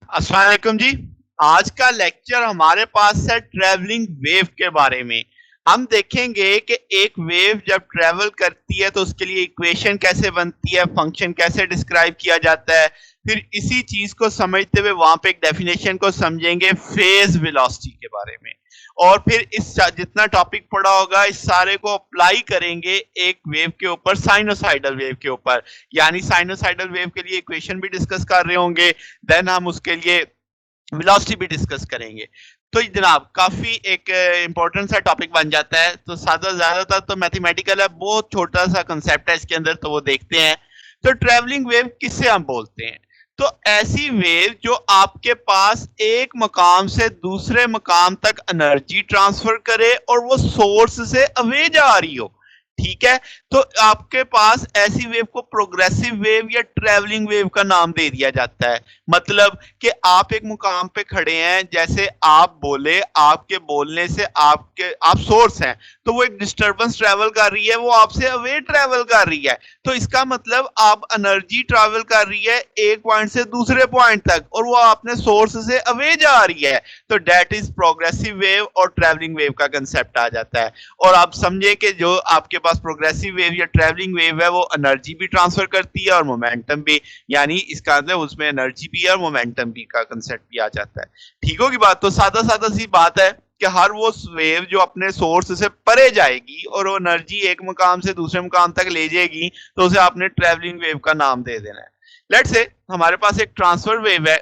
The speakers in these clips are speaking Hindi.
अस्सलाम वालेकुम जी। आज का लेक्चर हमारे पास है ट्रैवलिंग वेव के बारे में। हम देखेंगे कि एक वेव जब ट्रैवल करती है तो उसके लिए इक्वेशन कैसे बनती है, फंक्शन कैसे डिस्क्राइब किया जाता है। फिर इसी चीज को समझते हुए वहां पे एक डेफिनेशन को समझेंगे फेज वेलोसिटी के बारे में। और फिर इस जितना टॉपिक पढ़ा होगा इस सारे को अप्लाई करेंगे एक वेव के ऊपर, साइनोसाइडल वेव के ऊपर। यानी साइनोसाइडल वेव के लिए इक्वेशन भी डिस्कस कर रहे होंगे, देन हम उसके लिए वेलोसिटी भी डिस्कस करेंगे। तो जनाब काफी एक इंपॉर्टेंट सा टॉपिक बन जाता है। तो ज्यादातर तो मैथमेटिकल है, बहुत छोटा सा कंसेप्ट है इसके अंदर, तो वो देखते हैं। तो ट्रैवलिंग वेव किससे हम बोलते हैं? तो ऐसी वेव जो आपके पास एक मकाम से दूसरे मकाम तक एनर्जी ट्रांसफर करे और वो सोर्स से अवे जा रही हो। ठीक है, तो आपके पास ऐसी वेव को प्रोग्रेसिव वेव या ट्रैवलिंग वेव का नाम दे दिया जाता है। मतलब कि आप एक मुकाम पे खड़े हैं, जैसे आप बोले, आपके बोलने से आप सोर्स हैं, तो वो एक डिस्टरबेंस ट्रैवल कर रही है, वो आपसे अवे ट्रैवल कर रही है। तो इसका मतलब आप एनर्जी ट्रैवल कर रही है एक पॉइंट से दूसरे पॉइंट तक, और वो आपने सोर्स से अवे जा रही है। तो डेट इज प्रोग्रेसिव वेव और ट्रैवलिंग वेव का कंसेप्ट आ जाता है। और आप समझे कि जो आपके पास प्रोग्रेसिव वेव या ट्रैवलिंग वेव है वो एनर्जी भी ट्रांसफर करती है और मोमेंटम भी। यानी इसका मतलब उसमें एनर्जी भी है और मोमेंटम भी का कंसेप्ट भी आ जाता है। ठीक होगी बात? तो सादा सादा सी बात है कि हर वो वेव जो अपने सोर्स से परे जाएगी और वो एनर्जी एक मुकाम से दूसरे मुकाम तक ले जाएगी, तो उसे आपने ट्रैवलिंग वेव का नाम दे देना है। लेट्स से हमारे पास एक ट्रांसफर वेव है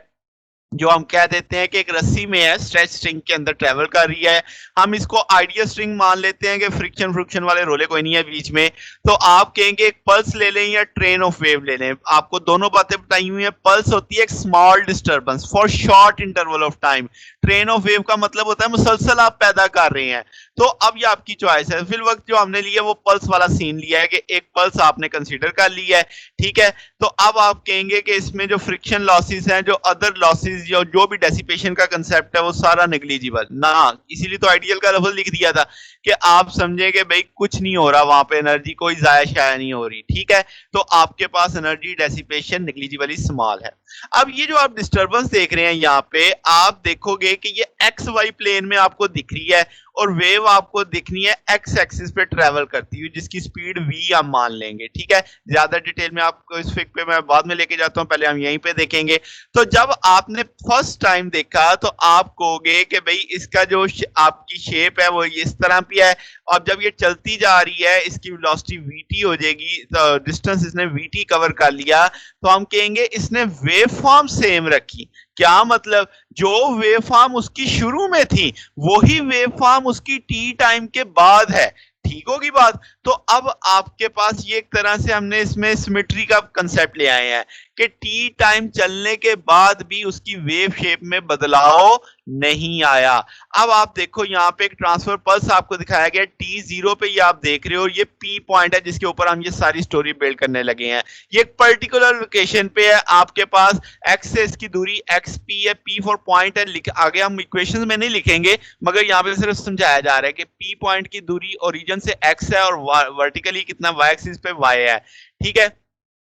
जो हम कह देते हैं कि एक रस्सी में है, स्ट्रेच स्ट्रिंग के अंदर ट्रेवल कर रही है। हम इसको आइडियल स्ट्रिंग मान लेते हैं कि फ्रिक्शन फ्रिक्शन वाले रोले कोई नहीं है बीच में। तो आप कहेंगे एक पल्स ले लें या ट्रेन ऑफ वेव ले लें। आपको दोनों बातें बताई हुई है। पल्स होती है एक small disturbance for short interval of time. Train of wave का मतलब होता है मुसलसल आप पैदा कर रहे हैं। तो अब ये आपकी चॉइस है। फिल वक्त जो हमने लिया वो पल्स वाला सीन लिया है कि एक पल्स आपने कंसीडर कर लिया है। ठीक है, तो अब आप कहेंगे कि इसमें जो फ्रिक्शन लॉसेस हैं, जो अदर लॉसेस, जो भी डेसिपेशन का कंसेप्ट है, वो सारा नेग्लिजिबल ना। इसीलिए तो आइडियल का लफ्ज लिख दिया था कि आप समझे कि भाई कुछ नहीं हो रहा वहां पे, एनर्जी कोई जाया शाया नहीं हो रही। ठीक है, तो आपके पास एनर्जी डेसिपेशन नेग्लिजिबली स्मॉल है। अब ये जो आप डिस्टर्बेंस देख रहे हैं यहाँ पे, आप देखोगे कि ये एक्स वाई प्लेन में आपको दिख रही है और वेव आपको दिखनी है एक्स एक्सिस पे ट्रेवल करती हुई, जिसकी स्पीड वी हम मान लेंगे। ठीक है, ज्यादा डिटेल में आपको इस फिक पे मैं बाद में लेके जाता हूँ, पहले हम यहीं पे देखेंगे। तो जब आपने फर्स्ट टाइम देखा तो आप कहोगे कि भाई इसका जो आपकी शेप है वो इस तरह की है, और जब ये चलती जा रही है इसकी वेलोसिटी वीटी हो जाएगी। तो डिस्टेंस इसने वीटी कवर कर लिया, तो हम कहेंगे इसने वेव फॉर्म सेम रखी। क्या मतलब? जो वेव फॉर्म उसकी शुरू में थी वही वेव फॉर्म उसकी टी टाइम के बाद है। ठीक होगी बात? तो अब आपके पास ये एक तरह से हमने इसमें सिमेट्री का कंसेप्ट ले आए हैं कि टी टाइम चलने के बाद भी उसकी वेव शेप में बदलाव नहीं आया। अब आप देखो यहाँ पे एक ट्रांसफर पल्स आपको दिखाया गया टी जीरो पे, ये आप देख रहे हो, ये पी पॉइंट है जिसके ऊपर हम ये सारी स्टोरी बिल्ड करने लगे हैं। ये एक पर्टिकुलर लोकेशन पे है, आपके पास एक्स से इसकी दूरी एक्स पी है, पी फॉर पॉइंट है। आगे हम इक्वेशन में नहीं लिखेंगे, मगर यहाँ पे सिर्फ समझाया जा रहा है कि पी पॉइंट की दूरी ओरिजिन से एक्स है और वर्टिकली कितना वाई एक्सिस पे वाई है। ठीक है,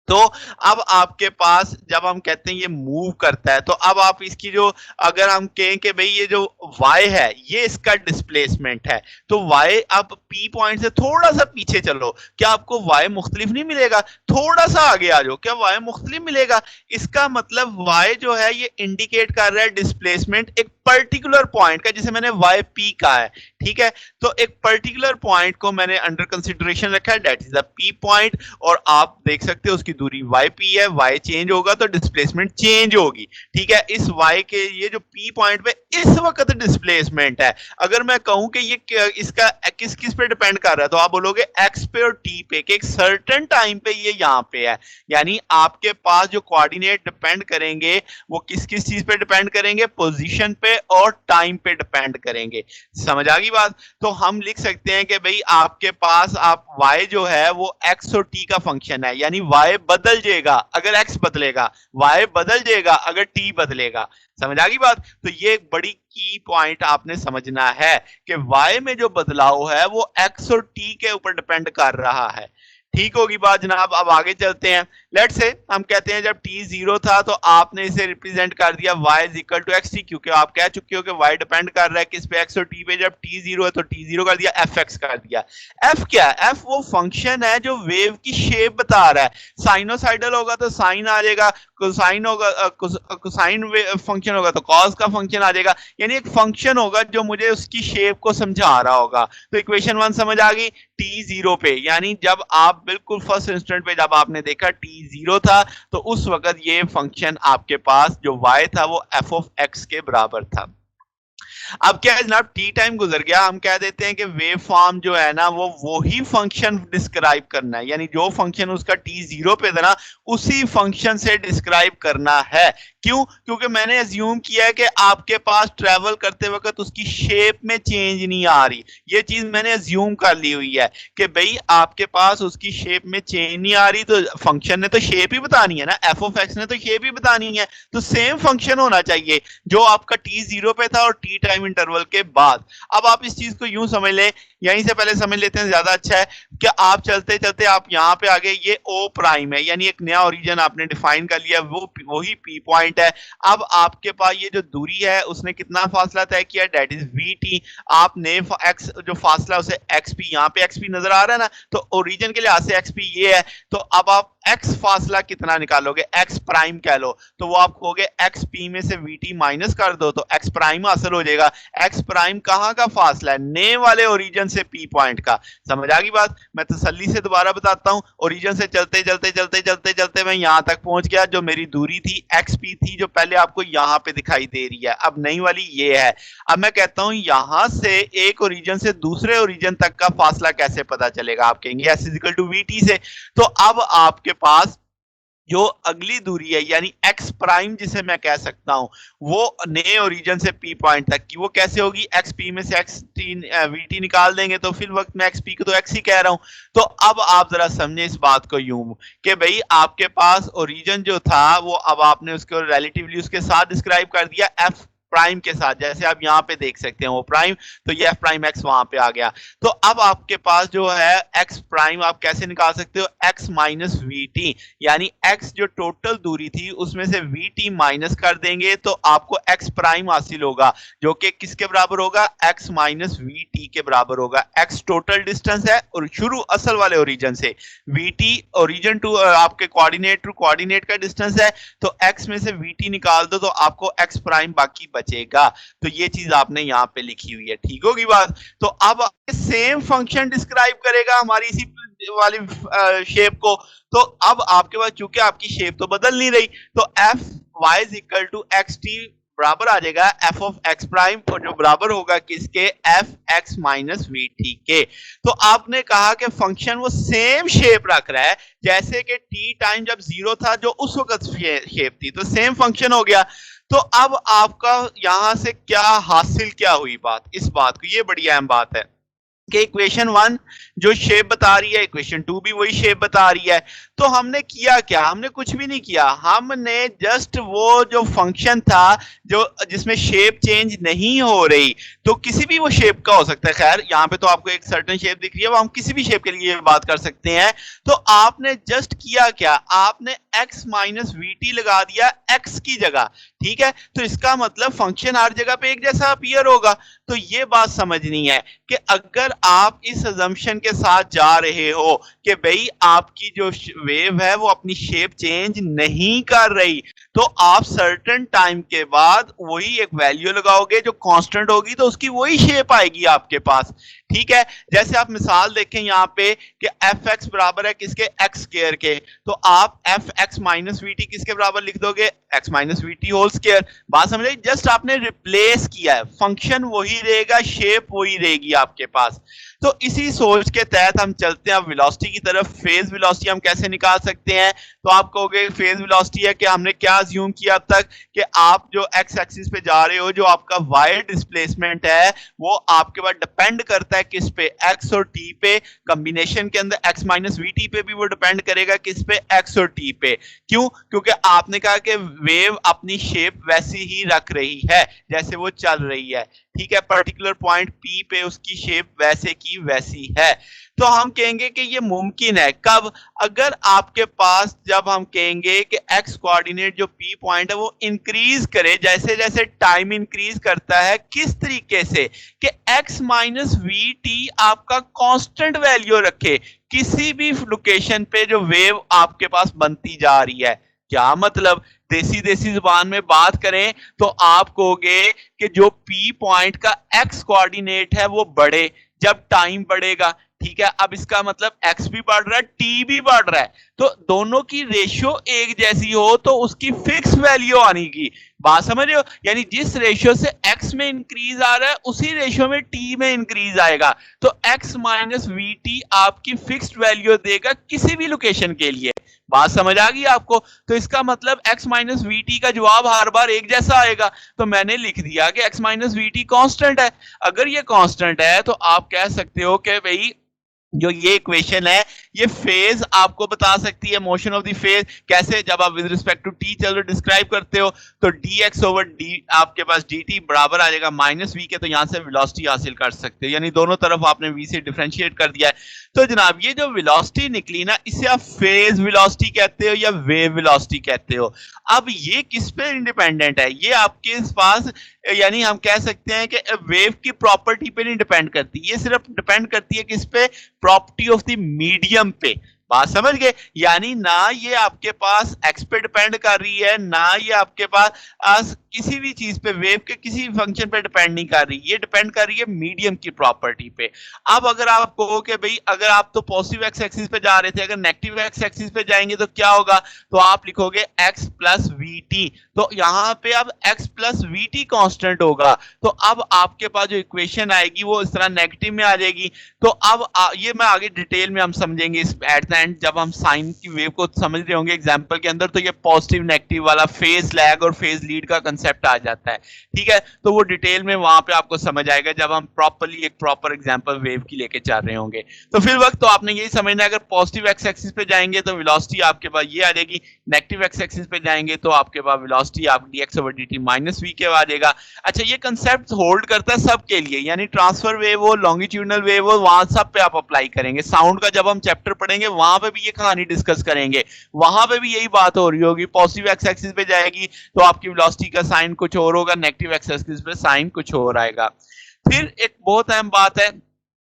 तो अब आपके पास जब हम कहते हैं ये मूव करता है, तो अब आप इसकी जो, अगर हम कहें कि भाई ये जो y है ये इसका डिस्प्लेसमेंट है, तो y अब p पॉइंट से थोड़ा सा पीछे चलो, क्या आपको y मुख्तलिफ नहीं मिलेगा? थोड़ा सा आगे आ जाओ, क्या y मुख्तलिफ मिलेगा? इसका मतलब y जो है ये इंडिकेट कर रहा है डिस्प्लेसमेंट एक पर्टिकुलर पॉइंट का, जिसे मैंने वाई पी कहा है। ठीक है, तो एक पर्टिकुलर पॉइंट को मैंने अंडर कंसिडरेशन रखा है, that is the P point. और आप देख सकते हो उसकी दूरी वाई पी है, वाई चेंज होगा तो डिस्प्लेसमेंट चेंज होगी। ठीक है, इस वाई के ये जो पी पॉइंट पे इस वक्त डिस्प्लेसमेंट है, अगर मैं कहूं कि ये इसका किस किस पे डिपेंड कर रहा है, तो आप बोलोगे एक्स पे और टी पे, कि एक सर्टेन टाइम पे ये यहाँ पे है। यानी आपके पास जो कोऑर्डिनेट डिपेंड करेंगे वो किस किस चीज पे डिपेंड करेंगे? पोजीशन पे और टाइम पे डिपेंड करेंगे। समझ आ गई बात? तो हम लिख सकते हैं कि भाई आपके पास आप y जो है वो x और t का फंक्शन है, यानी y बदल जाएगा अगर x बदलेगा, y बदल जाएगा अगर t बदलेगा। समझ आ गई बात? तो ये एक बड़ी की पॉइंट आपने समझना है कि y में जो बदलाव है वो x और t के ऊपर डिपेंड कर रहा है। ठीक होगी बात जनाब? अब आगे चलते हैं। लेट्स से हम कहते हैं जब t 0 था तो आपने इसे रिप्रेजेंट कर दिया y is equal to xt, क्योंकि आप कह चुके हो कि y डिपेंड कर रहा है किस पे, x और t पे। जब t 0 है तो t 0 कर दिया, fx कर दिया। f क्या है? f वो फंक्शन है जो वेव की शेप बता रहा है। साइनोसाइडल होगा तो साइन आ जाएगा, कोसाइन होगा कोसाइन फंक्शन होगा तो कॉस का फंक्शन आ जाएगा, यानी एक फंक्शन होगा जो मुझे उसकी शेप को समझा रहा होगा। तो इक्वेशन 1 समझ आ गई। t 0 पे यानी जब आप बिल्कुल फर्स्ट इंस्टेंट पे जब आपने देखा t 0 था तो उस वक्त ये फंक्शन आपके पास जो y था वो f ऑफ x के बराबर था। अब क्या है जनाब, टी टाइम गुजर गया, हम कह देते हैं कि वेव फॉर्म जो है ना वो ही फंक्शन डिस्क्राइब करना है, यानी जो फंक्शन उसका टी 0 पे था ना उसी फंक्शन से डिस्क्राइब करना है। क्यों? क्योंकि मैंने अज्यूम किया है कि आपके पास ट्रेवल करते वक्त उसकी शेप में चेंज नहीं आ रही। ये चीज मैंने अज्यूम कर ली हुई है कि भाई आपके पास उसकी शेप में चेंज नहीं आ रही, तो फंक्शन ने तो शेप ही बतानी है ना, एफ ऑफ एक्स ने तो शेप ही बतानी है, तो सेम फंक्शन होना चाहिए जो आपका टी 0 पे था और टी टाइम इंटरवल के बाद। अब आप इस चीज को यूं समझ लें, यहीं से पहले समझ लेते हैं ज्यादा अच्छा है कि आप चलते चलते आप यहाँ पे आ गए, ये ओ प्राइम है, यानी एक नया ओरिजिन आपने डिफाइन कर लिया, वो वही पी पॉइंट है। अब आपके पास ये जो दूरी है उसने कितना फासला तय किया, डेट इज वी टी। आपने एक्स जो फासला उसे एक्स पी, यहाँ पे एक्स पी नजर आ रहा है ना, तो ओरिजिन के लिहाज से एक्स पी ये है। तो अब आप एक्स फासला कितना निकालोगे, एक्स प्राइम कह लो, तो वो आप कहोगे एक्स पी में से वी टी माइनस कर दो तो एक्स प्राइम हासिल हो जाएगा। एक्स प्राइम कहाँ का फासला है, नए वाले ओरिजिन से पी पॉइंट का। समझ आ गई बात? मैं तसल्ली से दोबारा बताता हूं, ओरिजिन से चलते चलते चलते चलते चलते मैं यहां तक पहुंच गया, जो मेरी दूरी थी एक्स पी थी जो पहले आपको यहां पे दिखाई दे रही है, अब नई वाली ये है। अब मैं कहता हूं यहां से एक ओरिजिन से दूसरे ओरिजिन तक का फासला कैसे पता चलेगा, आप कहेंगे s is equal to v t से। तो अब आपके पास जो अगली दूरी है यानी एक्स प्राइम जिसे मैं कह सकता हूं वो नए ओरिजिन से पी पॉइंट तक की, वो कैसे होगी, एक्स पी में से एक्स टी वी टी निकाल देंगे तो फिर वक्त में एक्स पी को तो एक्स ही कह रहा हूं। तो अब आप जरा समझे इस बात को यूं कि भाई आपके पास ओरिजिन जो था वो अब आपने उसको रिलेटिवली उसके साथ डिस्क्राइब कर दिया एफ प्राइम के साथ, जैसे आप यहां पे देख सकते हैं वो प्राइम, तो ये एफ प्राइम एक्स वहां पे आ गया। तो अब आपके पास जो है एक्स प्राइम आप कैसे निकाल सकते हो, एक्स माइनस वी टी, यानी एक्स जो टोटल दूरी थी उसमें से वी टी माइनस कर देंगे तो आपको एक्स प्राइम हासिल होगा, जो कि किसके बराबर होगा, एक्स माइनस वी टी के बराबर होगा। एक्स टोटल डिस्टेंस है और शुरू असल वाले ओरिजिन से, वी टी ओरिजिन टू आपके कोऑर्डिनेट टू कोऑर्डिनेट का डिस्टेंस है, तो एक्स में से वी टी निकाल दो तो आपको एक्स प्राइम बाकी बचेगा। तो ये चीज आपने यहां पे लिखी हुई है, ठीक होगी बात? तो अब सेम फंक्शन डिस्क्राइब करेगा हमारी इसी वाली शेप को। तो अब आपके पास चूंकि आपकी शेप तो बदल नहीं रही, तो f y is equal to x t बराबर आ जाएगा एफ ऑफ एक्स प्राइम, और जो बराबर होगा किसके, F x minus v T के। तो आपने कहा कि फंक्शन वो सेम शेप रख रहा है जैसे कि टी टाइम जब 0 था जो उस वक्त शेप थी, तो सेम फंक्शन हो गया। तो अब आपका यहां से क्या हासिल क्या हुई बात, इस बात को, ये बड़ी अहम बात है कि इक्वेशन 1 जो शेप बता रही है इक्वेशन 2 भी वही शेप बता रही है। तो हमने किया क्या, हमने कुछ भी नहीं किया, हमने जस्ट वो जो फंक्शन था जो जिसमें शेप चेंज नहीं हो रही, तो किसी भी वो शेप का हो सकता है, खैर यहाँ पे तो आपको एक सर्टेन शेप दिख रही है, वो हम किसी भी शेप के लिए बात कर सकते हैं। तो आपने जस्ट किया क्या, आपने x माइनस वी टी लगा दिया x की जगह, ठीक है? तो इसका मतलब फंक्शन हर जगह पे एक जैसा अपीयर होगा। तो ये बात समझनी है कि अगर आप इस अजम्पशन के साथ जा रहे हो कि भाई आपकी जो वेव है वो अपनी शेप चेंज नहीं कर रही, तो आप सर्टेन टाइम के बाद वही एक वैल्यू लगाओगे जो कांस्टेंट होगी, तो उसकी वही शेप आएगी आपके पास, ठीक है? जैसे आप मिसाल देखें यहाँ पे कि एफ एक्स बराबर है किसके, एक्स स्क्वायर के, तो आप f x minus v t किसके बराबर लिख दोगे, x minus v t whole square. बात समझ आई? जस्ट आपने रिप्लेस किया है, फंक्शन वही रहेगा, शेप वही रहेगी आपके पास। तो इसी सोच के तहत हम चलते हैं अब वेलोसिटी की तरफ। फेज वेलोसिटी हम कैसे निकाल सकते हैं, तो आप कहोगे फेज वेलोसिटी है कि हमने क्या अज्यूम किया अब तक कि आप जो एक्स एक्सिस पे जा रहे हो, जो आपका वाई डिस्प्लेसमेंट है वो आपके पास डिपेंड करता है किस पे, एक्स और टी पे, कॉम्बिनेशन के अंदर एक्स माइनस वी टी पे भी वो डिपेंड करेगा किस पे, एक्स और टी पे। क्यों? क्योंकि आपने कहा कि वेव अपनी शेप वैसी ही रख रही है जैसे वो चल रही है, ठीक है, पर्टिकुलर पॉइंट P पे उसकी शेप वैसे की वैसी है। तो हम कहेंगे कि ये मुमकिन है, कब? अगर आपके पास, जब हम कहेंगे कि x कोऑर्डिनेट जो P पॉइंट है वो इंक्रीज करे जैसे-जैसे टाइम इंक्रीज करता है, किस तरीके से कि x माइनस vt आपका कांस्टेंट वैल्यू रखे किसी भी लोकेशन पे जो वेव आपके पास बनती जा रही है। क्या मतलब? देसी देसी जुबान में बात करें तो आप कहोगे कि जो P पॉइंट का x कोऑर्डिनेट है वो बढ़े जब टाइम बढ़ेगा, ठीक है। अब इसका मतलब x भी बढ़ रहा है, t भी बढ़ रहा है, तो दोनों की रेशियो एक जैसी हो तो उसकी फिक्स वैल्यू आने की बात समझ रहे हो? यानी जिस रेशियो से x में इंक्रीज आ रहा है उसी रेशियो में t में इंक्रीज आएगा, तो x माइनस vt आपकी फिक्स्ड वैल्यू देगा किसी भी लोकेशन के लिए। बात समझ आ गई आपको? तो इसका मतलब x माइनस vt का जवाब हर बार एक जैसा आएगा, तो मैंने लिख दिया कि x माइनस vt कांस्टेंट है। अगर ये कांस्टेंट है तो आप कह सकते हो कि भाई जो ये इक्वेशन है ये फेज आपको बता सकती है, मोशन ऑफ द फेज। कैसे? जब आप विद रिस्पेक्ट टू टी चलो डिस्क्राइब करते हो तो dx ओवर डी आपके पास dt बराबर आ जाएगा माइनस v के, तो यहां से वेलोसिटी हासिल कर सकते हो, यानी दोनों तरफ आपने v से डिफरेंशिएट कर दिया है। तो जनाब ये जो वेलोसिटी निकली ना, इसे आप फेज वेलोसिटी कहते हो या वेव वेलोसिटी कहते हो। अब ये किस पे इंडिपेंडेंट है? ये आपके पास, यानी हम कह सकते हैं कि वेव की प्रॉपर्टी पे नहीं डिपेंड करती, ये सिर्फ डिपेंड करती है किस पे? प्रॉपर्टी ऑफ द मीडियम पे। बात समझ गए? यानी ना ये आपके पास x पे डिपेंड कर रही है, ना ये आपके पास किसी भी चीज पे, वेव के किसी फंक्शन पे डिपेंड नहीं कर रही, ये डिपेंड कर रही है मीडियम की प्रॉपर्टी पे। अब अगर आप कहो कि भाई अगर आप तो पॉजिटिव एक्स एक्सिस पे जा रहे थे, अगर नेगेटिव एक्स एक्सिस पे जाएंगे तो क्या होगा? तो आप लिखोगे x प्लस वी टी, तो यहाँ पे अब x plus we T constant होगा, तो अब आपके पास जो इक्वेशन आएगी वो इस तरह नेगेटिव में आ जाएगी। तो अब ये मैं आगे डिटेल में हम समझेंगे इस एट द एंड, जब हम साइन की वेव को समझ रहे होंगे एग्जांपल के अंदर, तो ये पॉजिटिव नेगेटिव वाला फेज लैग और फेज लीड का कंसेप्ट आ जाता है, ठीक है। तो वो डिटेल में वहां पे आपको समझ आएगा जब हम प्रॉपर्ली एक प्रॉपर एग्जांपल वेव की लेके चल रहे होंगे। तो फिर वक्त तो आपने यही समझना है, अगर पॉजिटिव एक्स एक्सिस पे जाएंगे तो वेलोसिटी आपके पास ये आ जाएगी, नेगेटिव एक्स एक्सिस पे जाएंगे तो आपके पास वेलोसिटी आप dx over dt minus v के आ जाएगा। अच्छा, ये कंसेप्ट होल्ड करता है सबके लिए, यानी ट्रांसफर वेव हो, लॉन्गिट्यूडनल वेव हो, वहां सब पे आप अप्लाई करेंगे। साउंड का जब हम चैप्टर पढ़ेंगे वहां पे भी ये कहानी डिस्कस करेंगे, वहां पे भी यही बात हो रही होगी। पॉजिटिव एक्स एक्सिस पे जाएगी तो आपकी वेलोसिटी का साइन कुछ और होगा, नेगेटिव एक्स एक्सिस पे साइन कुछ और आएगा। फिर एक बहुत अहम बात है,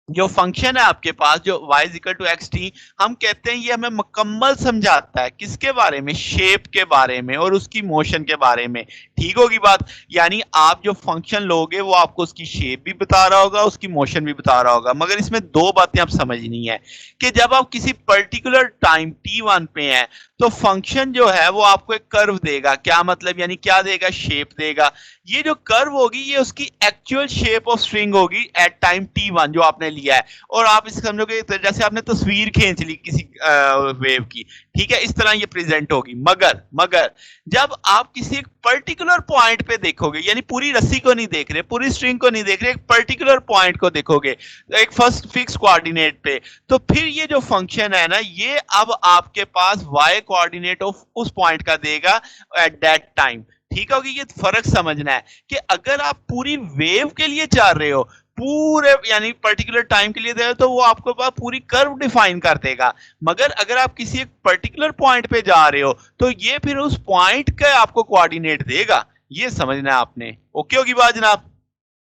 जो फंक्शन है आपके पास जो y equal to x t, हम कहते हैं ये हमें मुकम्मल समझाता है किसके बारे में? शेप के बारे में और उसकी मोशन के बारे में। ठीक होगी बात? यानी आप जो फंक्शन लोगे वो आपको उसकी शेप भी बता रहा होगा, उसकी मोशन भी बता रहा होगा, मगर इसमें दो बातें आप समझनी है कि जब आप किसी पर्टिकुलर टाइम t1 पे हैं तो फंक्शन जो है वो आपको एक कर्व देगा। क्या मतलब? यानी क्या देगा? शेप देगा। ये जो कर्व होगी ये उसकी एक्चुअल शेप ऑफ स्ट्रिंग होगी एट टाइम t1 जो आपने लिया है, और आप इसे समझोगे जैसे आपने तस्वीर खींच ली किसी वेव की, ठीक है, इस तरह ये प्रेजेंट होगी। मगर जब आप किसी एक पर्टिकुलर पॉइंट पे देखोगे, यानी पूरी रस्सी को नहीं देख रहे, पूरी स्ट्रिंग को नहीं देख रहे, एक पर्टिकुलर पॉइंट को देखोगे एक फर्स्ट फिक्स कोऑर्डिनेट पे, तो फिर ये जो फंक्शन है ना ये अब आपके पास y कोऑर्डिनेट ऑफ उस पॉइंट का देगा एट दैट टाइम। ठीक होगी? ये फर्क समझना है कि अगर आप पूरी वेव के लिए चाह रहे हो, पूरे यानी पर्टिकुलर टाइम के लिए दे, तो वो आपको पास पूरी कर्व डिफाइन कर देगा। मगर अगर आप किसी एक पर्टिकुलर पॉइंट पे जा रहे हो तो ये फिर उस पॉइंट का आपको कोऑर्डिनेट देगा, ये समझना है आपने। ओके होगी बात जनाब?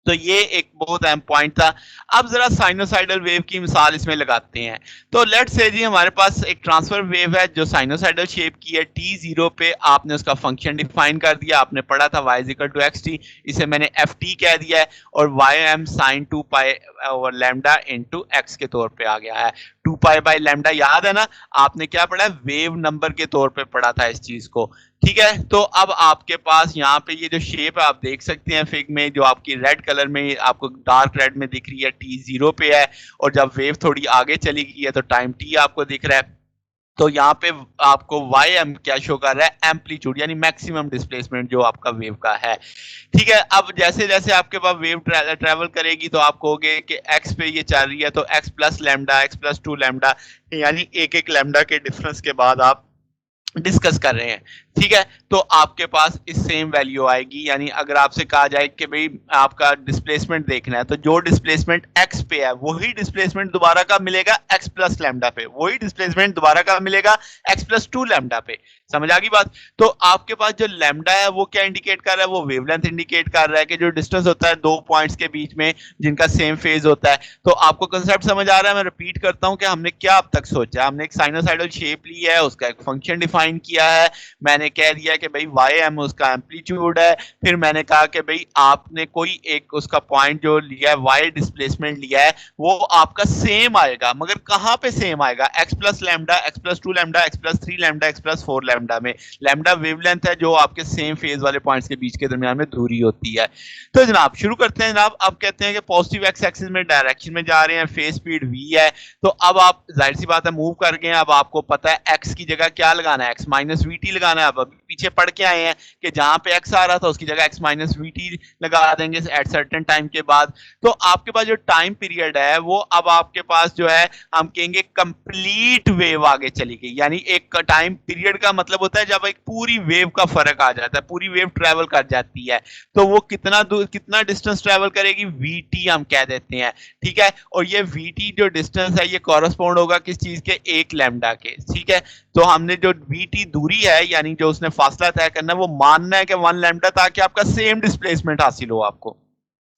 तो ये एक बहुत अहम पॉइंट था। अब जरा साइनोसाइडल वेव की मिसाल इसमें लगाते हैं। तो लेट्स से जी हमारे पास एक ट्रांसफर वेव है जो साइनोसाइडल शेप की है, t0 पे आपने उसका फंक्शन डिफाइन कर दिया, आपने पढ़ा था y equal to x t, इसे मैंने ft कह दिया है, और ym sin 2 pi over lambda into x के तौर पे आ गया है। 2 पाई बाई लैम्डा याद है ना? आपने क्या पढ़ा है? वेव नंबर के तौर पे पढ़ा था इस चीज को, ठीक है। तो अब आपके पास यहाँ पे ये जो शेप है आप देख सकते हैं फिग में, जो आपकी रेड कलर में आपको डार्क रेड में दिख रही है, t0 पे है, और जब वेव थोड़ी आगे चली गई है तो टाइम t आपको दिख रहा है। तो यहाँ पे आपको ym क्या शो कर रहा है? एम्पलीट्यूड, यानी मैक्सिमम डिस्प्लेसमेंट जो आपका वेव का है, ठीक है। अब जैसे जैसे आपके पास वेव ट्रेवल करेगी तो आप कहोगे कि x पे ये चल रही है तो x plus lambda, x plus 2 lambda, यानी एक एक लैम्डा के डिफरेंस के बाद आप डिस्कस कर रहे हैं, ठीक है? तो आपके पास इस सेम वैल्यू आएगी, यानी अगर आपसे कहा जाए कि भई आपका डिस्प्लेसमेंट देखना है, तो जो डिस्प्लेसमेंट x पे है, वही डिस्प्लेसमेंट दोबारा कब मिलेगा? x प्लस लैम्ब्डा पे। वही डिस्प्लेसमेंट दोबारा कब मिलेगा? x प्लस 2 लैम्ब्डा पे। समझ आ गई बात? तो आपके पास जो लैम्ब्डा है वो क्या इंडिकेट कर रहा है? वो वेवलेंथ इंडिकेट कर रहा है कि जो डिस्टेंस होता है 2 पॉइंट्स के बीच में जिनका सेम फेज होता है। तो आपको कांसेप्ट समझ आ रहा है? मैं रिपीट करता हूँ कि हमने क्या अब तक सोचा। हमने एक साइनोसॉइडल शेप ली है, उसका एक फंक्शन डिफाइन किया है, मैंने कह दिया कि भाई वाई एम उसका एम्पलीट्यूड है, फिर मैंने कहा कि भाई आपने कोई एक उसका पॉइंट जो लिया है, वाई डिस्प्लेसमेंट लिया है, वो आपका सेम आएगा, मगर कहाँ पे सेम आएगा? X plus lambda, x plus 2 lambda, x plus 3 lambda, x plus 4 lambda में। लैम्डा वेवलेंथ है जो आपके सेम फेज वाले पॉइंट्स के बीच के दरमियान में दूरी होती है। तो जनाब शुरू करते हैं जनाब। अब कहते हैं कि पॉजिटिव एक्स एक्सिस में डायरेक्शन में जा रहे हैं, फेज स्पीड v है, तो अब आप जाहिर सी बात है मूव कर गए हैं, अब आपको पता है x की जगह क्या लगाना है? x माइनस वी टी लगाना है। अब अभी पीछे पढ़ के आए हैं कि जहां पे x आ रहा था उसकी जगह x माइनस वी टी लगा देंगे एट सर्टेन टाइम के बाद। तो आपके पास जो टाइम पीरियड है वो अब आपके पास जो है हम कहेंगे कंप्लीट वेव आगे चली गई, यानी एक टाइम पीरियड का मतलब होता है जब एक पूरी वेव का फर्क आ जाता है, पूरी वेव ट्रेवल कर जाती है। तो वो कितना दूर कितना डिस्टेंस ट्रेवल करेगी? वी टी हम कह देते हैं, ठीक है? और ये वी टी जो डिस्टेंस है ये कॉरस्पॉन्ड होगा किस चीज के? एक लैम्डा के, ठीक है? तो हमने जो वी टी दूरी है यानी जो उसने फासला तय करना है वो मानना है कि 1 लैम्डा, ताकि आपका सेम डिस्प्लेसमेंट हासिल हो आपको।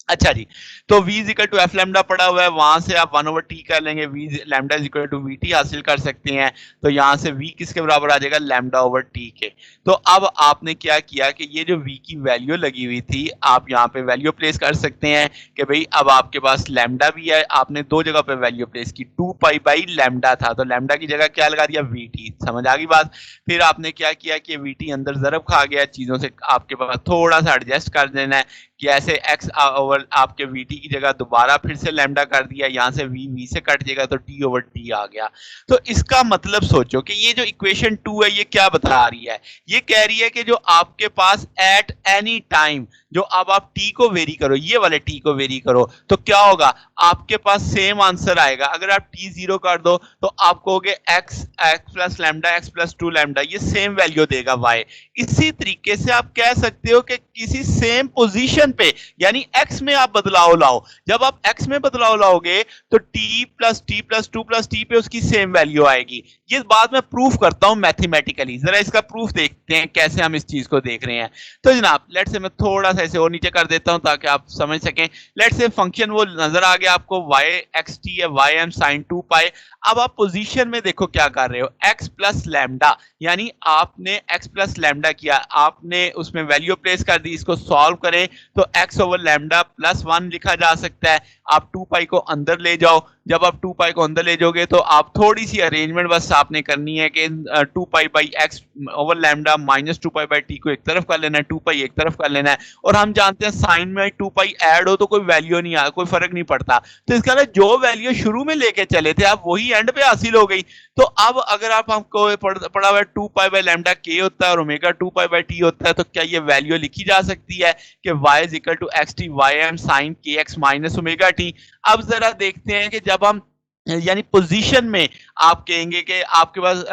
अच्छा जी, तो v is equal to f lambda पड़ा हुआ है, वहां से आप 1 ओवर टी कर लेंगे, v lambda is equal to v t हासिल कर सकते हैं। तो यहाँ से v किसके बराबर आ जाएगा? लैम्डा ओवर टी के। तो अब आपने क्या किया कि ये जो v की वैल्यू लगी हुई थी, आप यहाँ पे वैल्यू प्लेस कर सकते हैं कि भाई अब आपके पास लैम्डा भी है, आपने दो जगह पे वैल्यू प्लेस की, 2 पाई बाई लैम्डा था, तो लैम्डा की जगह क्या लगा दिया? We T. समझ आ गई बात? फिर आपने क्या किया कि वी टी अंदर ज़रब खा गया, चीज़ों से आपके पास थोड़ा सा एडजस्ट कर देना है कि ऐसे x ओवर आपके वी टी की जगह दोबारा फिर से लैम्डा कर दिया, यहाँ से v से कट जाएगा तो t ओवर टी आ गया। तो इसका मतलब सोचो कि ये जो इक्वेशन 2 है ये क्या बता रही है? ये कह रही है कि जो आपके पास एट एनी टाइम जो अब आप t को वेरी करो, ये वाले t को वेरी करो, तो क्या होगा? आपके पास सेम आंसर आएगा। अगर आप t जीरो कर दो तो आप कहोगे x plus lambda, x plus 2 lambda, ये सेम वैल्यू देगा y। इसी तरीके से आप कह सकते हो कि किसी सेम पोजीशन पे यानी x में आप बदलाव लाओ, जब आप x में बदलाव लाओगे तो t प्लस 2 प्लस t पे उसकी सेम वैल्यू आएगी। ये बात मैं प्रूफ करता हूं मैथमेटिकली, जरा इसका प्रूफ देखते हैं कैसे हम इस चीज को देख रहे हैं। तो जनाब लेट्स से मैं थोड़ा सा इसे और नीचे कर देता हूं ताकि आप समझ सकें। लेट्स से फंक्शन वो नजर आ गया आपको, y एक्स टी है, y m sin 2 पाई। अब आप पोजीशन में देखो क्या कर रहे हो, x प्लस लैम्डा, यानी आपने x प्लस लैम्डा किया, आपने उसमें वैल्यू प्लेस कर दी। इसको सॉल्व करें तो x ओवर लैम्डा प्लस 1 लिखा जा सकता है। आप 2 पाई को अंदर ले जाओ, जब आप 2 पाई को अंदर ले जाओगे तो आप थोड़ी सी अरेंजमेंट बस आपने करनी है कि 2 pi by x over lambda minus 2 pi by T को एक तरफ कर लेना है, 2 पाई एक तरफ कर लेना है। और हम जानते हैं साइन में 2 पाई ऐड हो तो कोई वैल्यू नहीं आ, कोई फर्क नहीं पड़ता। तो इसका मतलब जो वैल्यू शुरू में लेके चले थे आप वही एंड पे हासिल हो गई। तो अब अगर आप हमको पढ़ा हुआ 2 पाई बाई लैम्डा के होता है और ओमेगा 2 पाई बाई टी होता है, तो क्या ये वैल्यू लिखी जा सकती है कि y is equal to x t y m sine के एक्स माइनस ओमेगा टी। अब जरा देखते हैं कि जब हम यानी पोजीशन में आप कहेंगे कि आपके पास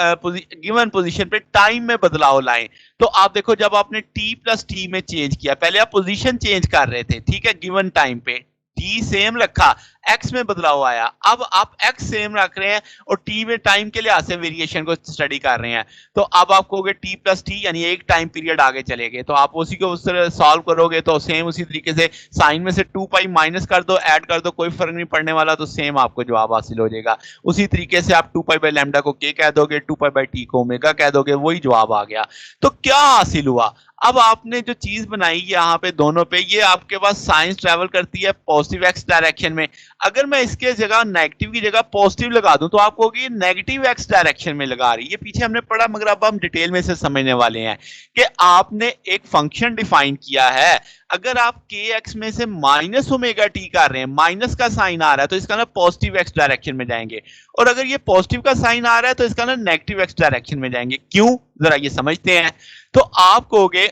गिवन पोजीशन पे टाइम में बदलाव लाएं, तो आप देखो जब आपने t प्लस टी में चेंज किया, पहले आप पोजीशन चेंज कर रहे थे, ठीक है, गिवन टाइम पे t सेम रखा, x में बदलाव आया, अब आप x सेम रख रहे हैं और t में टाइम के लिहाज से वेरिएशन को स्टडी कर रहे हैं। तो अब आप कहोगे t प्लस टी यानी एक टाइम पीरियड आगे चले गए, तो आप उसी को उस तरह सॉल्व करोगे तो सेम उसी तरीके से साइन में से 2 पाई माइनस कर दो, ऐड कर दो, कोई फर्क नहीं पड़ने वाला, तो सेम आपको जवाब हासिल हो जाएगा। उसी तरीके से आप 2 पाई बाई लैम्डा को k कह दोगे, 2 पाई बाई टी को ओमेगा कह दोगे, वही जवाब आ गया। तो क्या हासिल हुआ? अब आपने जो चीज बनाई यहाँ पे दोनों पे, ये आपके पास साइंस ट्रेवल करती है पॉजिटिव एक्स डायरेक्शन में। अगर मैं इसके जगह नेगेटिव की जगह पॉजिटिव लगा दूं तो आप कहोगे नेगेटिव एक्स डायरेक्शन में लगा रही है। ये पीछे हमने पढ़ा मगर अब हम डिटेल में इसे समझने वाले हैं कि आपने एक फंक्शन डिफाइन किया है। अगर आप के एक्स में से माइनस ओमेगा टी कर रहे हैं, माइनस का साइन आ रहा है तो इसका ना पॉजिटिव एक्स डायरेक्शन में जाएंगे, और अगर ये पॉजिटिव का साइन आ रहा है तो इसका ना नेगेटिव एक्स डायरेक्शन में जाएंगे। क्यों, जरा ये समझते हैं। तो आप कहोगे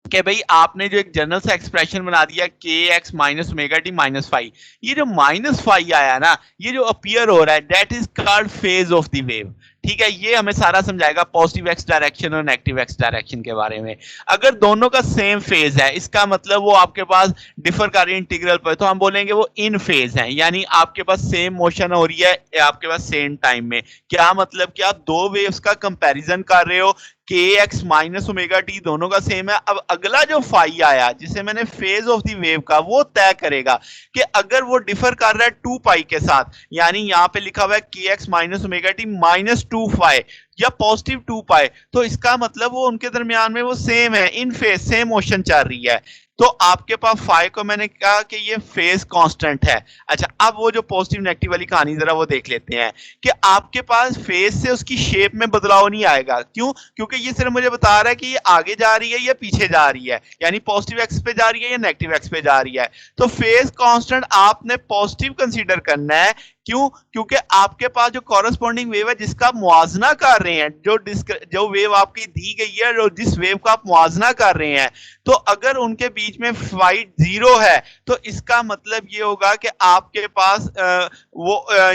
कि भाई आपने जो एक जनरल सा एक्सप्रेशन बना दिया के x minus omega t minus five, ये जो माइनस फाइव आया ना, ये जो अपीयर हो रहा है that is called phase of the wave, ठीक है, ये हमें सारा समझाएगा पॉजिटिव एक्स डायरेक्शन और नेगेटिव एक्स डायरेक्शन के बारे में। अगर दोनों का सेम फेज है, इसका मतलब वो आपके पास डिफर कर रही है इंटीग्रल पर, तो हम बोलेंगे वो इन फेज है, यानी आपके पास सेम मोशन हो रही है आपके पास सेम टाइम में। क्या मतलब कि आप दो वेव्स का कंपैरिजन कर रहे हो, के एक्स माइनस ओमेगा टी दोनों का सेम है। अब अगला जो फाई आया जिसे मैंने फेज ऑफ द वेव का, वो तय करेगा कि अगर वो डिफर कर रहा है 2 पाई के साथ, यानी यहां पे लिखा हुआ है के x minus omega t minus 2 phi या पॉजिटिव 2 पाई, तो इसका मतलब वो उनके दरमियान में वो सेम है, इन फेज सेम मोशन चल रही है। तो आपके पास फाई को मैंने कहा कि ये फेज कांस्टेंट है। अच्छा, अब वो जो पॉजिटिव नेगेटिव वाली कहानी जरा वो देख लेते हैं कि आपके पास फेज से उसकी शेप में बदलाव नहीं आएगा। क्यों? क्योंकि ये सिर्फ मुझे बता रहा है कि ये आगे जा रही है या पीछे जा रही है, यानी पॉजिटिव एक्स पे जा रही है या नेगेटिव एक्स पे जा रही है। तो फेज कांस्टेंट आपने पॉजिटिव कंसीडर करना है। क्यों? क्योंकि आपके पास जो कॉरेस्पॉन्डिंग वेव है जिसका मुआवजना कर रहे हैं, जो वेव आपकी दी गई है और जिस वेव का आप मुआवजना कर रहे हैं, तो अगर उनके बीच में फाई जीरो है तो इसका मतलब ये होगा कि आपके पास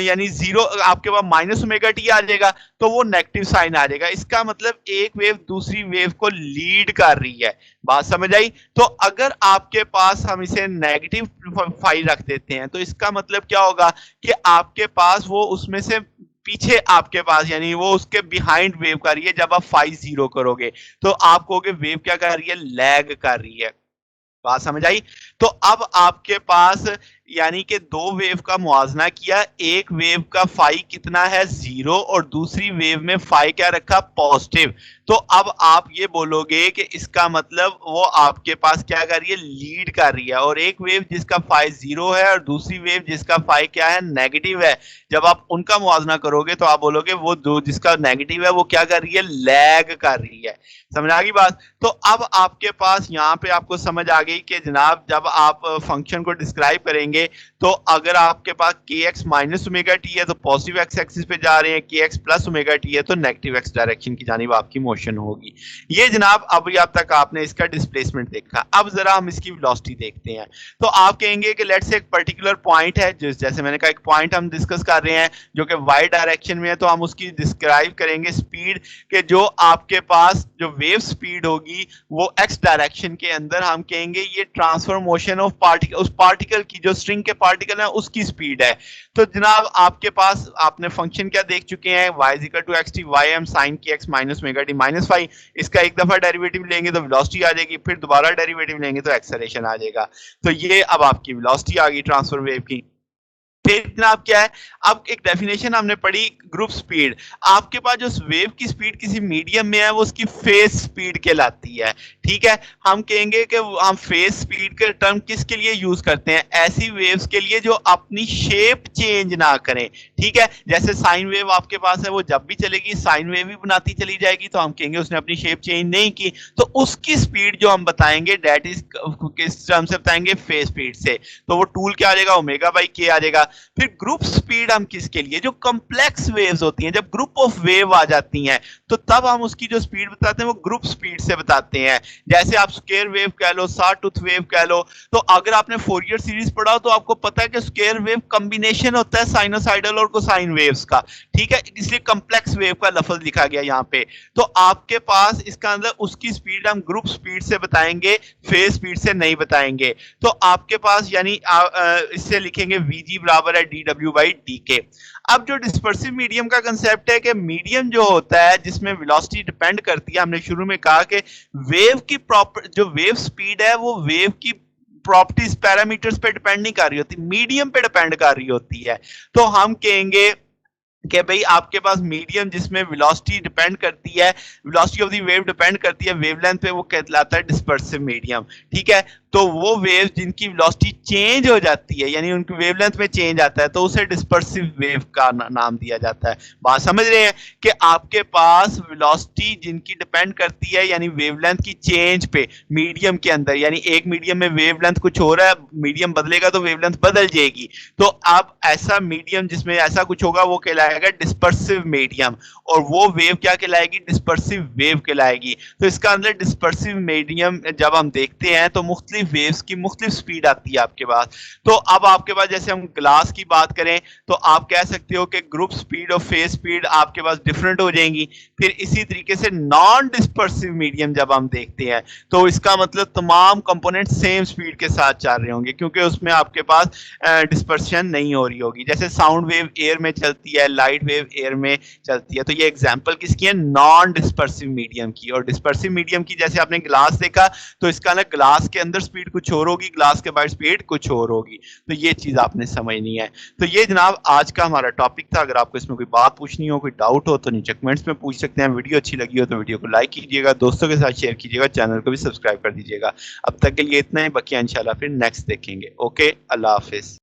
यानी जीरो, आपके पास माइनस ओमेगा टी आ जाएगा, तो वो नेगेटिव साइन आ जाएगा। इसका मतलब एक वेव दूसरी वेव को लीड कर रही है। बात समझ आई? तो अगर आपके पास हम इसे नेगेटिव फाई रख देते हैं तो इसका मतलब क्या होगा कि आपके पास वो उसमें से पीछे आपके पास, यानी वो उसके बिहाइंड वेव कर रही है। जब आप फाई जीरो करोगे तो आप कहोगे वेव क्या कर रही है, लैग कर रही है। बात समझ आई? तो अब आपके पास यानी कि दो वेव का मुआवजना किया, एक वेव का फाई कितना है, जीरो, और दूसरी वेव में फाई क्या रखा, पॉजिटिव। तो अब आप ये बोलोगे कि इसका मतलब वो आपके पास क्या कर रही है, लीड कर रही है। और एक वेव जिसका फाई जीरो है और दूसरी वेव जिसका फाई क्या है, नेगेटिव है, जब आप उनका मुआवजना करोगे तो आप बोलोगे वो दो जिसका नेगेटिव है वो क्या कर रही है, लैग कर रही है। समझ आ गई बात? तो अब आपके पास यहाँ पे आपको समझ आ गई कि जनाब जब आप फंक्शन को डिस्क्राइब करेंगे तो अगर आपके पास के एक्स माइनस ओमेगा टी है तो पॉजिटिव एक्स एक्सिस पे जा रहे हैं, के एक्स प्लस ओमेगा टी है तो नेगेटिव एक्स डायरेक्शन की जानिब आपकी मोशन होगी। ये जनाब अभी अब तक आपने इसका डिस्प्लेसमेंट देखा। अब जरा हम इसकी वेलोसिटी देखते हैं। तो आप कहेंगे कि लेट्स से एक पर्टिकुलर पॉइंट है, जैसे मैंने कहा एक पॉइंट हम डिस्कस कर रहे हैं जो कि वाई डायरेक्शन में है, तो हम उसकी डिस्क्राइब करेंगे स्पीड के, जो आपके पास जो वेव स्पीड होगी वो एक्स डायरेक्शन के अंदर हम कहेंगे ये ट्रांसफर मोशन ऑफ पार्टिकल, उस पार्टिकल की जो स्ट्रिंग के पार्टिकल है उसकी स्पीड है। तो जनाब आपके पास आपने फंक्शन क्या देख चुके हैं, y is equal to xt y m sin की x minus omega t minus phi. इसका एक दफा डेरिवेटिव लेंगे तो वेलोसिटी आ जाएगी, फिर दोबारा डेरिवेटिव लेंगे तो एक्सेलरेशन आ जाएगा। तो ये अब आपकी वेलोसिटी आ गई ट्रांसफर वेव की। फिर जनाब क्या है, अब एक डेफिनेशन हमने पढ़ी ग्रुप स्पीड। आपके पास जो वेव की स्पीड किसी मीडियम में है वो उसकी फेज स्पीड कहलाती है। ठीक है, हम कहेंगे कि हम फेज स्पीड के टर्म किसके लिए यूज करते हैं, ऐसी वेव्स के लिए जो अपनी शेप चेंज ना करें। ठीक है, जैसे साइन वेव आपके पास है, वो जब भी चलेगी साइन वेव ही बनाती चली जाएगी, तो हम कहेंगे उसने अपनी शेप चेंज नहीं की, तो उसकी स्पीड जो हम बताएंगे दैट इज किस टर्म से बताएंगे, फेज स्पीड से। तो वो टूल क्या आ जाएगा, ओमेगा बाई के आ जाएगा। फिर ग्रुप स्पीड हम किसके लिए, जो कॉम्प्लेक्स वेव्स होती हैं, जब ग्रुप ऑफ वेव आ जाती हैं तो तब हम उसकी जो स्पीड बताते हैं वो ग्रुप स्पीड से बताते हैं। जैसे आप स्क्वायर वेव कह लो, सॉटूथ वेव कह लो। तो अगर आपने फोरियर सीरीज पढ़ा हो तो आपको पता है कि स्क्वायर वेव कॉम्बिनेशन होता है साइनोसाइडल और कोसाइन वेव्स का। ठीक है, इसलिए कॉम्प्लेक्स वेव का लफ्ज लिखा गया यहाँ पे। तो आपके पास इसका अंदर उसकी स्पीड हम ग्रुप स्पीड से बताएंगे, फेज स्पीड से नहीं बताएंगे। तो आपके पास यानी इससे लिखेंगे वीजी बराबर है dw बाई dk। अब जो डिस्पर्सिव मीडियम का कंसेप्ट है कि मीडियम जो होता है जिसमें वेलोसिटी डिपेंड करती है, हमने शुरू में कहा कि वेव की प्रॉपर जो वेव स्पीड है वो वेव की प्रॉपर्टीज पैरामीटर्स पे डिपेंड नहीं कर रही होती, मीडियम पे डिपेंड कर रही होती है। तो हम कहेंगे कि भाई आपके पास मीडियम जिसमें वेलोसिटी डिपेंड करती है, velocity of the wave depend करती है वेवलेंथ पे, वो कहलाता है डिस्पर्सिव मीडियम। ठीक है, तो वो वेव जिनकी वेलोसिटी चेंज हो जाती है, यानी उनकी वेवलेंथ में चेंज आता है, तो उसे डिस्पर्सिव वेव का नाम दिया जाता है। बात समझ रहे हैं कि आपके पास वेलोसिटी जिनकी डिपेंड करती है यानी वेवलेंथ की चेंज पे मीडियम के अंदर, यानी एक मीडियम में वेवलेंथ कुछ हो रहा है, मीडियम बदलेगा तो वेवलेंथ बदल जाएगी। तो अब ऐसा मीडियम जिसमें ऐसा कुछ होगा वो कहलाएगा डिस्पर्सिव मीडियम, और वो वेव क्या कहलाएगी, डिस्पर्सिव वेव कहलाएगी। तो इसका अंदर डिस्पर्सिव मीडियम जब हम देखते हैं तो मुख्तलिफ मुख्तलिफ वेव्स की मुख्तलिफ स्पीड आती है आपके पास। तो अब आपके पास जैसे हम ग्लास की बात करें तो आप कह सकते हो कि ग्रुप स्पीड और फेज स्पीड आपके पास डिफरेंट हो जाएंगी। फिर इसी तरीके से नॉन डिस्पर्सिव मीडियम जब हम देखते हैं तो इसका मतलब तमाम कंपोनेंट सेम स्पीड के साथ चल रहे होंगे, क्योंकि उसमें आपके पास डिस्पर्शन नहीं हो रही होगी। जैसे साउंड वेव एयर में चलती है, लाइट वेव एयर में चलती है। तो ये एग्जांपल किसकी है? नॉन डिस्पर्सिव मीडियम की। और डिस्पर्सिव मीडियम की जैसे आपने ग्लास देखा तो इसका ना ग्लास के अंदर स्पीड कुछ और होगी, ग्लास के बाहर स्पीड कुछ और होगी। तो ये चीज आपने समझनी है। तो ये जनाब आज का हमारा टॉपिक था। अगर आपको इसमें कोई बात पूछनी हो, कोई डाउट हो तो नीचे कमेंट्स में पूछ सकते हैं। वीडियो अच्छी लगी हो तो वीडियो को लाइक कीजिएगा, दोस्तों के साथ शेयर कीजिएगा, चैनल को भी सब्सक्राइब कर दीजिएगा। अब तक के लिए इतना ही, बाकी इंशाल्लाह फिर नेक्स्ट देखेंगे। ओके, अल्लाह हाफिज।